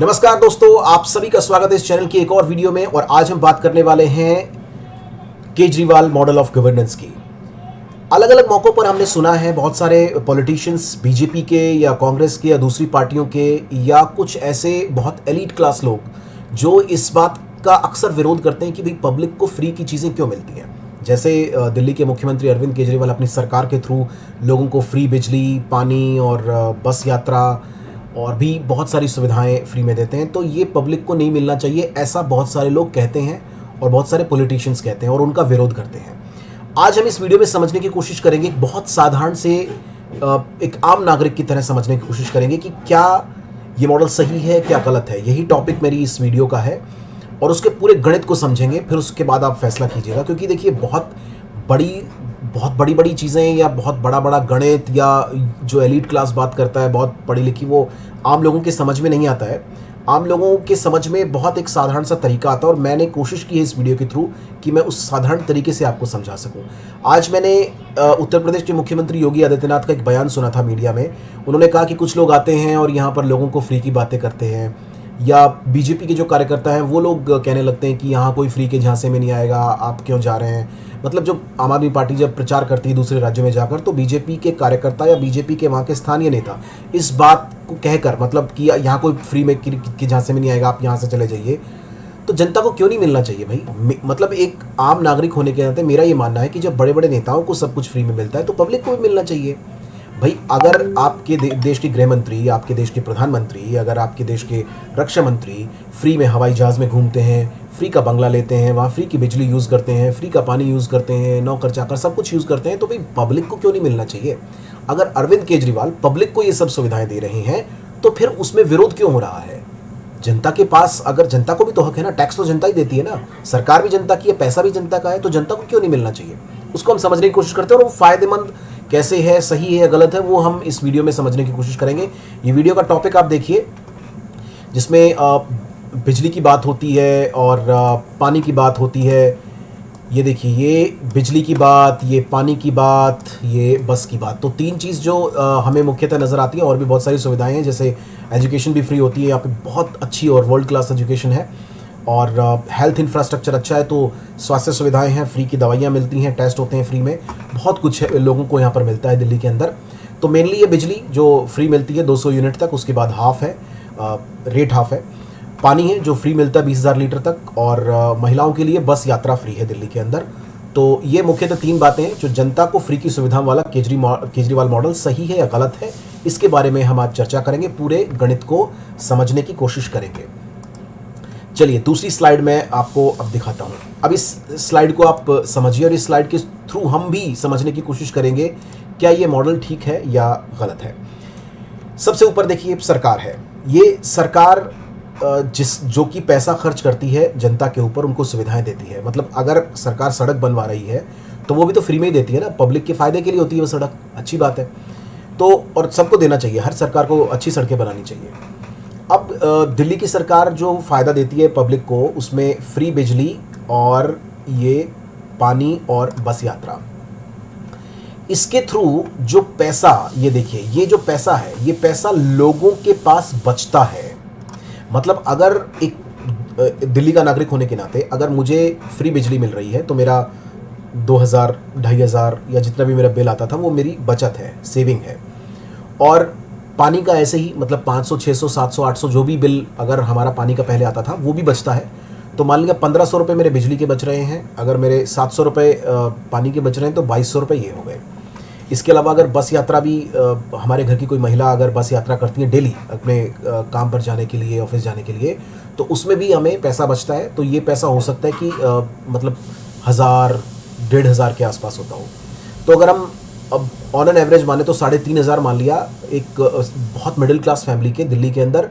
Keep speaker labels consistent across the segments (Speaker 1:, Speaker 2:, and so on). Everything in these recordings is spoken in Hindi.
Speaker 1: नमस्कार दोस्तों, आप सभी का स्वागत है इस चैनल की एक और वीडियो में। और आज हम बात करने वाले हैं केजरीवाल मॉडल ऑफ गवर्नेंस की। अलग अलग मौक़ों पर हमने सुना है बहुत सारे पॉलिटिशियंस, बीजेपी के या कांग्रेस के या दूसरी पार्टियों के या कुछ ऐसे बहुत एलीट क्लास लोग जो इस बात का अक्सर विरोध करते हैं कि भाई पब्लिक को फ्री की चीज़ें क्यों मिलती हैं। जैसे दिल्ली के मुख्यमंत्री अरविंद केजरीवाल अपनी सरकार के थ्रू लोगों को फ्री बिजली, पानी और बस यात्रा और भी बहुत सारी सुविधाएं फ्री में देते हैं। तो ये पब्लिक को नहीं मिलना चाहिए, ऐसा बहुत सारे लोग कहते हैं और बहुत सारे पॉलिटिशियंस कहते हैं और उनका विरोध करते हैं। आज हम इस वीडियो में समझने की कोशिश करेंगे, एक बहुत साधारण से एक आम नागरिक की तरह समझने की कोशिश करेंगे कि क्या ये मॉडल सही है, क्या गलत है। यही टॉपिक मेरी इस वीडियो का है और उसके पूरे गणित को समझेंगे, फिर उसके बाद आप फैसला कीजिएगा। क्योंकि देखिए बहुत बड़ी बड़ी चीज़ें या बहुत बड़ा बड़ा गणित या जो एलीट क्लास बात करता है बहुत पढ़ी लिखी, वो आम लोगों के समझ में नहीं आता है। आम लोगों के समझ में बहुत एक साधारण सा तरीका आता है और मैंने कोशिश की है इस वीडियो के थ्रू कि मैं उस साधारण तरीके से आपको समझा सकूं। आज मैंने उत्तर प्रदेश के मुख्यमंत्री योगी आदित्यनाथ का एक बयान सुना था मीडिया में। उन्होंने कहा कि कुछ लोग आते हैं और यहाँ पर लोगों को फ्री की बातें करते हैं, या बीजेपी के जो कार्यकर्ता हैं वो लोग कहने लगते हैं कि यहाँ कोई फ्री के झांसे में नहीं आएगा, आप क्यों जा रहे हैं। मतलब जो आम आदमी पार्टी जब प्रचार करती है दूसरे राज्यों में जाकर, तो बीजेपी के कार्यकर्ता या बीजेपी के वहाँ के स्थानीय नेता इस बात को कहकर, मतलब कि यहाँ कोई फ्री में के झांसे में नहीं आएगा, आप यहाँ से चले जाइए। तो जनता को क्यों नहीं मिलना चाहिए भाई। मतलब एक आम नागरिक होने के नाते मेरा ये मानना है कि जब बड़े बड़े नेताओं को सब कुछ फ्री में मिलता है तो पब्लिक को भी मिलना चाहिए भाई। अगर आपके देश के गृह मंत्री, आपके देश के प्रधानमंत्री, अगर आपके देश के रक्षा मंत्री फ्री में हवाई जहाज़ में घूमते हैं, फ्री का बंगला लेते हैं, वहाँ फ्री की बिजली यूज़ करते हैं, फ्री का पानी यूज़ करते हैं, नौकर चाकर सब कुछ यूज़ करते हैं, तो भाई पब्लिक को क्यों नहीं मिलना चाहिए। अगर अरविंद केजरीवाल पब्लिक को ये सब सुविधाएं दे रहे हैं तो फिर उसमें विरोध क्यों हो रहा है। जनता के पास, अगर जनता को भी तो हक है ना, टैक्स तो जनता ही देती है ना, सरकार भी जनता की है, पैसा भी जनता का है, तो जनता को क्यों नहीं मिलना चाहिए। उसको हम समझने की कोशिश करते हैं और वो फायदेमंद कैसे है, सही है या गलत है, वो हम इस वीडियो में समझने की कोशिश करेंगे। ये वीडियो का टॉपिक आप देखिए, जिसमें बिजली की बात होती है और पानी की बात होती है। ये देखिए, ये बिजली की बात, ये पानी की बात, ये बस की बात। तो तीन चीज़ जो हमें मुख्यतः नज़र आती है। और भी बहुत सारी सुविधाएं हैं, जैसे एजुकेशन भी फ्री होती है यहाँ पे, बहुत अच्छी और वर्ल्ड क्लास एजुकेशन है। और हेल्थ इंफ्रास्ट्रक्चर अच्छा है, तो स्वास्थ्य सुविधाएं हैं, फ्री की दवाइयाँ मिलती हैं, टेस्ट होते हैं फ्री में, बहुत कुछ है लोगों को यहाँ पर मिलता है दिल्ली के अंदर। तो मेनली ये बिजली जो फ्री मिलती है 200 यूनिट तक, उसके बाद हाफ है, रेट हाफ है। पानी है जो फ्री मिलता है 20,000 लीटर तक। और महिलाओं के लिए बस यात्रा फ्री है दिल्ली के अंदर। तो ये मुख्यतः तीन बातें हैं जो जनता को फ्री की सुविधाओं वाला केजरीवाल मॉडल सही है या गलत है, इसके बारे में हम आज चर्चा करेंगे, पूरे गणित को समझने की कोशिश करेंगे। चलिए दूसरी स्लाइड में आपको अब दिखाता हूँ। अब इस स्लाइड को आप समझिए और इस स्लाइड के थ्रू हम भी समझने की कोशिश करेंगे क्या ये मॉडल ठीक है या गलत है। सबसे ऊपर देखिए सरकार है। ये सरकार जो कि पैसा खर्च करती है जनता के ऊपर, उनको सुविधाएं देती है। मतलब अगर सरकार सड़क बनवा रही है तो वो भी तो फ्री में ही देती है ना, पब्लिक के फ़ायदे के लिए होती है वो सड़क, अच्छी बात है। तो और सबको देना चाहिए, हर सरकार को अच्छी सड़कें बनानी चाहिए। अब दिल्ली की सरकार जो फ़ायदा देती है पब्लिक को, उसमें फ्री बिजली और ये पानी और बस यात्रा, इसके थ्रू जो पैसा, ये देखिए, ये जो पैसा है, ये पैसा लोगों के पास बचता है। मतलब अगर एक दिल्ली का नागरिक होने के नाते अगर मुझे फ्री बिजली मिल रही है तो मेरा 2,000, 2,500 या जितना भी मेरा बिल आता था वो मेरी बचत है, सेविंग है। और पानी का ऐसे ही, मतलब 500, 600, 700, 800 जो भी बिल अगर हमारा पानी का पहले आता था वो भी बचता है। तो मान लीजिए 1,500 रुपये मेरे बिजली के बच रहे हैं, अगर मेरे 700 रुपये पानी के बच रहे हैं तो 2,200 रुपये ये हो गए। इसके अलावा अगर बस यात्रा भी, हमारे घर की कोई महिला अगर बस यात्रा करती है डेली अपने काम पर जाने के लिए, ऑफिस जाने के लिए, तो उसमें भी हमें पैसा बचता है। तो ये पैसा हो सकता है कि मतलब 1,000, 1,500 के आसपास होता हो। तो अगर हम अब ऑन एन एवरेज माने तो 3,500 मान लिया, एक बहुत मिडिल क्लास फैमिली के दिल्ली के अंदर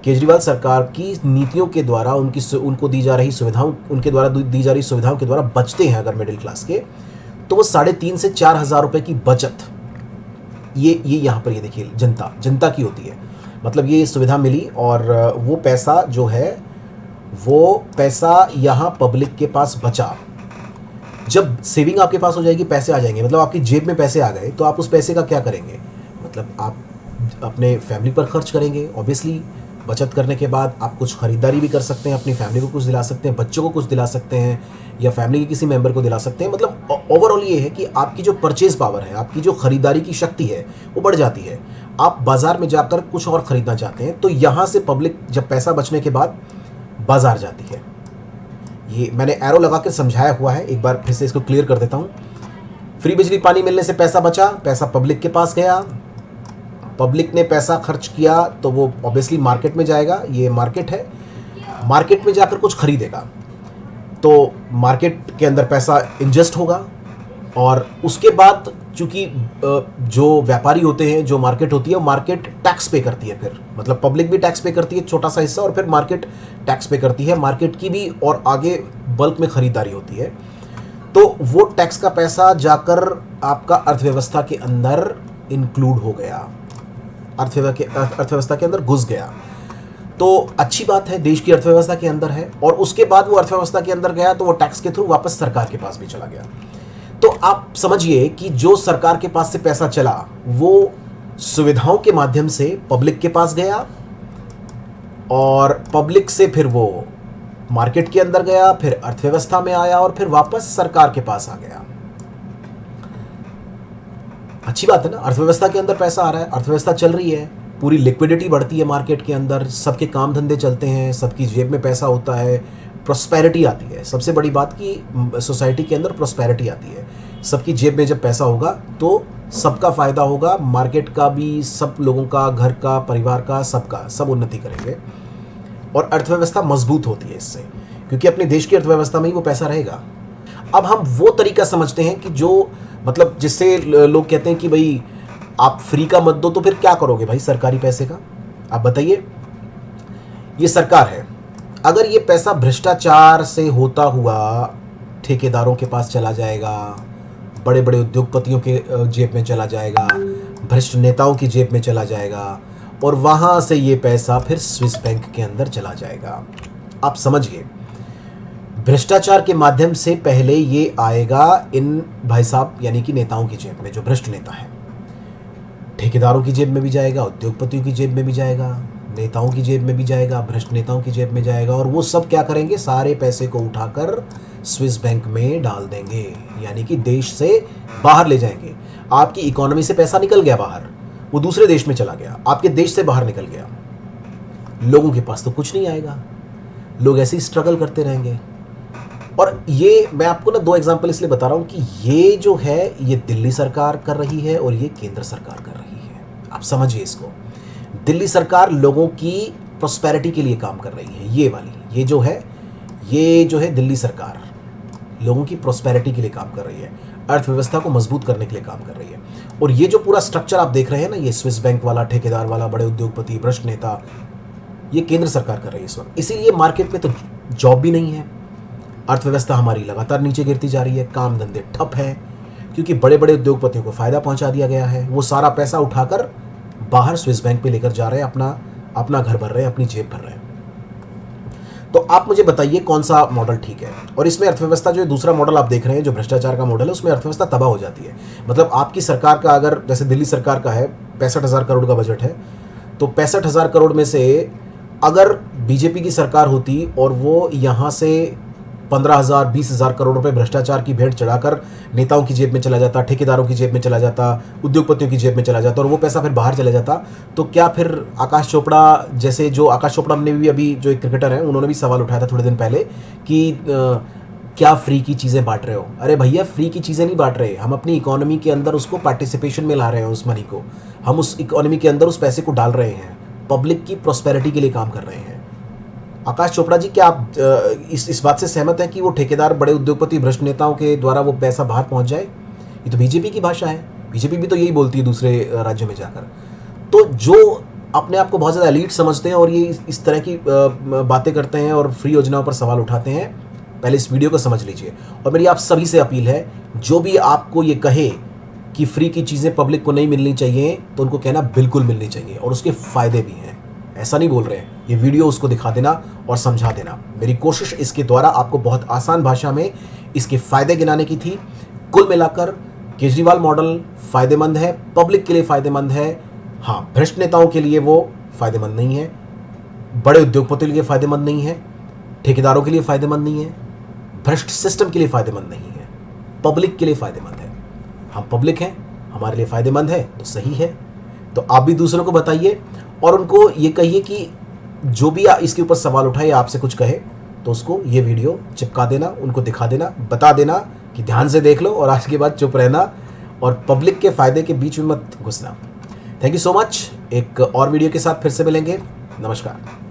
Speaker 1: केजरीवाल सरकार की नीतियों के द्वारा, उनको दी जा रही सुविधाओं, उनके द्वारा दी जा रही सुविधाओं के द्वारा बचते हैं अगर मिडिल क्लास के, तो वो 3,500 से 4,000 रुपये की बचत ये यहाँ पर, ये देखिए, जनता की होती है। मतलब ये सुविधा मिली और वो पैसा जो है, वो पैसा यहाँ पब्लिक के पास बचा। जब सेविंग आपके पास हो जाएगी, पैसे आ जाएंगे, मतलब आपकी जेब में पैसे आ गए, तो आप उस पैसे का क्या करेंगे, मतलब आप अपने फैमिली पर खर्च करेंगे ऑब्वियसली। बचत करने के बाद आप कुछ खरीदारी भी कर सकते हैं, अपनी फैमिली को कुछ दिला सकते हैं, बच्चों को कुछ दिला सकते हैं, या फैमिली के किसी मेंबर को दिला सकते हैं। मतलब ओवरऑल ये है कि आपकी जो परचेज पावर है, आपकी जो खरीदारी की शक्ति है, वो बढ़ जाती है। आप बाजार में जाकर कुछ और खरीदना चाहते हैं तो यहाँ से पब्लिक जब पैसा बचने के बाद बाजार जाती है। ये मैंने एरो लगा के समझाया हुआ है, एक बार फिर से इसको क्लियर कर देता हूँ। फ्री बिजली पानी मिलने से पैसा बचा, पैसा पब्लिक के पास गया, पब्लिक ने पैसा खर्च किया तो वो ऑब्वियसली मार्केट में जाएगा, ये मार्केट है, मार्केट में जाकर कुछ खरीदेगा तो मार्केट के अंदर पैसा इंजेस्ट होगा, और उसके बाद चूंकि जो व्यापारी होते हैं, जो मार्केट होती है, वो मार्केट टैक्स पे करती है, फिर मतलब पब्लिक भी टैक्स पे करती है छोटा सा हिस्सा, और फिर मार्केट टैक्स पे करती है, मार्केट की भी और आगे बल्क में खरीदारी होती है। तो वो टैक्स का पैसा जाकर आपका अर्थव्यवस्था के अंदर इंक्लूड हो गया, अर्थव्यवस्था के अंदर घुस गया। तो अच्छी बात है, देश की अर्थव्यवस्था के अंदर है, और उसके बाद वो अर्थव्यवस्था के अंदर गया तो वो टैक्स के थ्रू वापस सरकार के पास भी चला गया। तो आप समझिए कि जो सरकार के पास से पैसा चला वो सुविधाओं के माध्यम से पब्लिक के पास गया, और पब्लिक से फिर वो मार्केट के अंदर गया, फिर अर्थव्यवस्था में आया, और फिर वापस सरकार के पास आ गया। अच्छी बात है ना, अर्थव्यवस्था के अंदर पैसा आ रहा है, अर्थव्यवस्था चल रही है, पूरी लिक्विडिटी बढ़ती है मार्केट के अंदर, सबके काम धंधे चलते हैं, सबकी जेब में पैसा होता है, प्रॉस्पेरिटी आती है। सबसे बड़ी बात कि सोसाइटी के अंदर प्रॉस्पेरिटी आती है, सबकी जेब में जब पैसा होगा तो सबका फायदा होगा, मार्केट का भी, सब लोगों का, घर का, परिवार का, सबका, सब उन्नति करेंगे, और अर्थव्यवस्था मजबूत होती है इससे, क्योंकि अपने देश की अर्थव्यवस्था में ही वो पैसा रहेगा। अब हम वो तरीका समझते हैं कि जो मतलब जिससे लोग कहते हैं कि भाई आप फ्री का मत दो तो फिर क्या करोगे भाई सरकारी पैसे का, आप बताइए। ये सरकार है, अगर ये पैसा भ्रष्टाचार से होता हुआ ठेकेदारों के पास चला जाएगा, बड़े बड़े उद्योगपतियों के जेब में चला जाएगा, भ्रष्ट नेताओं की जेब में चला जाएगा, और वहां से ये पैसा फिर स्विस बैंक के अंदर चला जाएगा। आप समझिए, भ्रष्टाचार के माध्यम से पहले ये आएगा इन भाई साहब यानी कि नेताओं की जेब में, जो भ्रष्ट नेता है, ठेकेदारों की जेब में भी जाएगा, उद्योगपतियों की जेब में भी जाएगा, नेताओं की जेब में भी जाएगा, भ्रष्ट नेताओं की जेब में जाएगा, और वो सब क्या करेंगे, सारे पैसे को उठाकर स्विस बैंक में डाल देंगे, यानी कि देश से बाहर ले जाएंगे। आपकी इकोनॉमी से पैसा निकल गया बाहर, वो दूसरे देश में चला गया, आपके देश से बाहर निकल गया, लोगों के पास तो कुछ नहीं आएगा, लोग ऐसे ही स्ट्रगल करते रहेंगे। और ये मैं आपको ना 2 एग्जांपल इसलिए बता रहा हूं कि ये जो है ये दिल्ली सरकार कर रही है और ये केंद्र सरकार कर रही है। आप समझिए इसको, दिल्ली सरकार लोगों की प्रॉस्पेरिटी के लिए काम कर रही है, ये वाली, ये जो है दिल्ली सरकार लोगों की प्रॉस्पेरिटी के लिए काम कर रही है, अर्थव्यवस्था को मजबूत करने के लिए काम कर रही है। और ये जो पूरा स्ट्रक्चर आप देख रहे हैं ना, ये स्विस बैंक वाला, ठेकेदार वाला, बड़े उद्योगपति, भ्रष्ट नेता, ये केंद्र सरकार कर रही है इस वक्त। इसीलिए मार्केट में तो जॉब भी नहीं है, अर्थव्यवस्था हमारी लगातार नीचे गिरती जा रही है, काम धंधे ठप है, क्योंकि बड़े बड़े उद्योगपतियों को फायदा पहुंचा दिया गया है। वो सारा पैसा उठाकर बाहर स्विस बैंक पे लेकर जा रहे हैं, अपना घर भर रहे हैं, अपनी जेब भर रहे हैं। तो आप मुझे बताइए कौन सा मॉडल ठीक है। और इसमें अर्थव्यवस्था जो दूसरा मॉडल आप देख रहे हैं, जो भ्रष्टाचार का मॉडल है, उसमें अर्थव्यवस्था तबाह हो जाती है। मतलब आपकी सरकार का, अगर जैसे दिल्ली सरकार का है 65,000 करोड़ का बजट है, तो 65,000 करोड़ में से अगर बीजेपी की सरकार होती और वो यहाँ से 15,000 20,000 करोड़ रुपए भ्रष्टाचार की भेंट चढ़ाकर नेताओं की जेब में चला जाता, ठेकेदारों की जेब में चला जाता, उद्योगपतियों की जेब में चला जाता, और वो पैसा फिर बाहर चला जाता, तो क्या फिर आकाश चोपड़ा जैसे, जो आकाश चोपड़ा ने भी अभी, जो एक क्रिकेटर हैं, उन्होंने भी सवाल उठाया था थोड़े दिन पहले कि क्या फ्री की चीज़ें बांट रहे हो। अरे भैया, फ्री की चीज़ें नहीं बांट रहे, हम अपनी इकोनॉमी के अंदर उसको पार्टिसिपेशन में ला रहे हैं, उस मनी को हम उस इकोनॉमी के अंदर उस पैसे को डाल रहे हैं, पब्लिक की प्रॉस्पेरिटी के लिए काम कर रहे हैं। आकाश चोपड़ा जी, क्या आप इस बात से सहमत हैं कि वो ठेकेदार, बड़े उद्योगपति, भ्रष्ट नेताओं के द्वारा वो पैसा बाहर पहुंच जाए? ये तो बीजेपी की भाषा है, बीजेपी भी तो यही बोलती है दूसरे राज्यों में जाकर। तो जो अपने आप को बहुत ज़्यादा एलीट समझते हैं और ये इस तरह की बातें करते हैं और फ्री योजनाओं पर सवाल उठाते हैं, पहले इस वीडियो को समझ लीजिए। और मेरी आप सभी से अपील है, जो भी आपको ये कहे कि फ्री की चीज़ें पब्लिक को नहीं मिलनी चाहिए, तो उनको कहना बिल्कुल मिलनी चाहिए, और उसके फ़ायदे भी हैं। ऐसा नहीं बोल रहे हैं, ये वीडियो उसको दिखा देना और समझा देना। मेरी कोशिश इसके द्वारा आपको बहुत आसान भाषा में इसके फ़ायदे गिनाने की थी। कुल मिलाकर केजरीवाल मॉडल फ़ायदेमंद है, पब्लिक के लिए फ़ायदेमंद है। हाँ, भ्रष्ट नेताओं के लिए वो फ़ायदेमंद नहीं है। बड़े उद्योगपतियों के लिए फ़ायदेमंद नहीं है, ठेकेदारों के लिए फ़ायदेमंद नहीं है, भ्रष्ट सिस्टम के लिए फ़ायदेमंद नहीं है, पब्लिक के लिए फ़ायदेमंद है। हम पब्लिक हैं, हमारे लिए फ़ायदेमंद है तो सही है। तो आप भी दूसरों को बताइए और उनको ये कहिए कि जो भी इसके ऊपर सवाल उठाए, आपसे कुछ कहे तो उसको ये वीडियो चिपका देना, उनको दिखा देना, बता देना कि ध्यान से देख लो और आज के बाद चुप रहना और पब्लिक के फ़ायदे के बीच में मत घुसना। Thank you so much. एक और वीडियो के साथ फिर से मिलेंगे। नमस्कार।